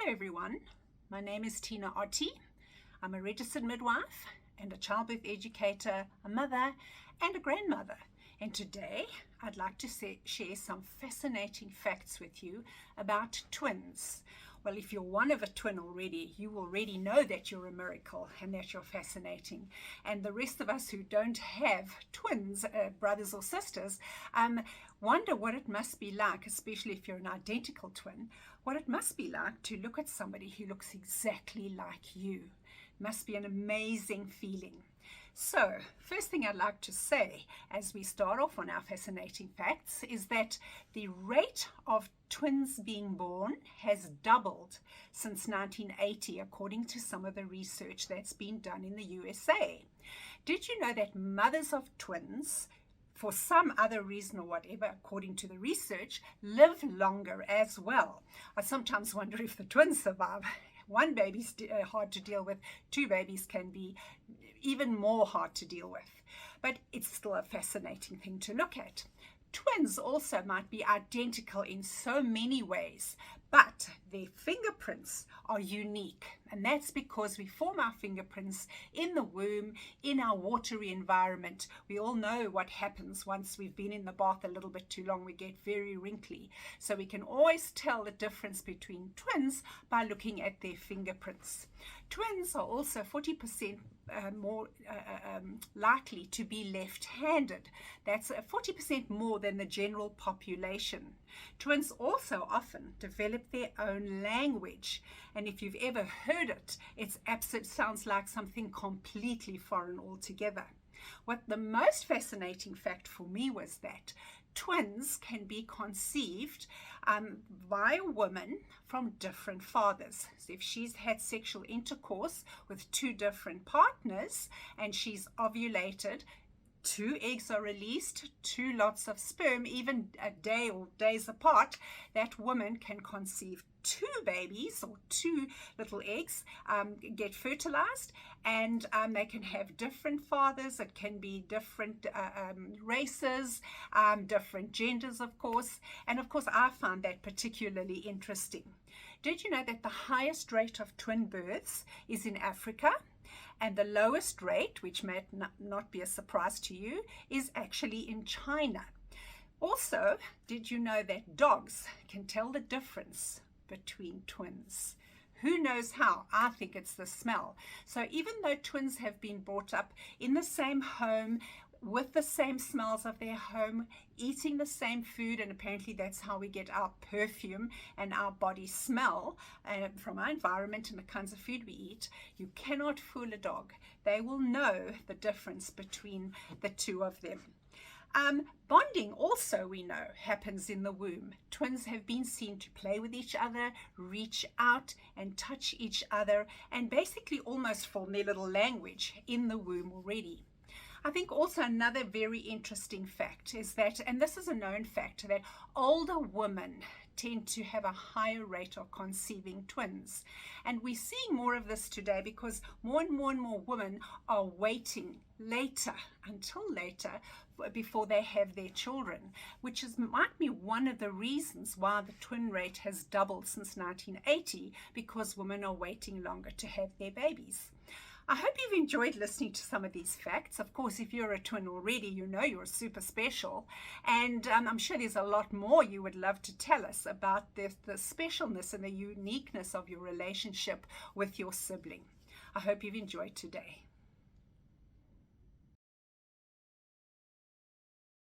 everyone, my name is Tina Otti. I'm a registered midwife and a childbirth educator, a mother and a grandmother. And today I'd like to share some fascinating facts with you about twins. Well, if you're one of a twin already, you already know that you're a miracle and that you're fascinating. And the rest of us who don't have twins, brothers or sisters, wonder what it must be like, especially if you're an identical twin, what it must be like to look at somebody who looks exactly like you. It must be an amazing feeling. So, first thing I'd like to say as we start off on our fascinating facts is that the rate of twins being born has doubled since 1980, according to some of the research that's been done in the USA. Did you know that mothers of twins, for some other reason or whatever, according to the research, live longer as well? I sometimes wonder if the twins survive. One baby's hard to deal with, two babies can be even more hard to deal with. But it's still a fascinating thing to look at. Twins also might be identical in so many ways, but their fingerprints are unique. And that's because we form our fingerprints in the womb, in our watery environment. We all know what happens once we've been in the bath a little bit too long. We get very wrinkly. So we can always tell the difference between twins by looking at their fingerprints. Twins are also 40% more likely to be left-handed. That's 40% more than the general population. Twins also often develop their own language, and if you've ever heard it, it sounds like something completely foreign altogether. What the most fascinating fact for me was that twins can be conceived by a woman from different fathers. So if she's had sexual intercourse with two different partners and she's ovulated, 2 eggs are released, 2 lots of sperm, even a day or days apart, that woman can conceive 2 babies or 2 little eggs, get fertilized, and they can have different fathers. It can be different races, different genders, of course. And of course, I found that particularly interesting. Did you know that the highest rate of twin births is in Africa? And the lowest rate, which may not be a surprise to you, is actually in China. Also, did you know that dogs can tell the difference between twins? Who knows how? I think it's the smell. So even though twins have been brought up in the same home, with the same smells of their home, eating the same food, and apparently that's how we get our perfume and our body smell from our environment and the kinds of food we eat, you cannot fool a dog. They will know the difference between the two of them. Bonding also, we know, happens in the womb. Twins have been seen to play with each other, reach out and touch each other, and basically almost form their little language in the womb already. I think also another very interesting fact is that, and this is a known fact, that older women tend to have a higher rate of conceiving twins. And we're seeing more of this today because more and more women are waiting until later, before they have their children, which might be one of the reasons why the twin rate has doubled since 1980, because women are waiting longer to have their babies. I hope you've enjoyed listening to some of these facts. Of course, if you're a twin already, you know you're super special. And I'm sure there's a lot more you would love to tell us about the specialness and the uniqueness of your relationship with your sibling. I hope you've enjoyed today.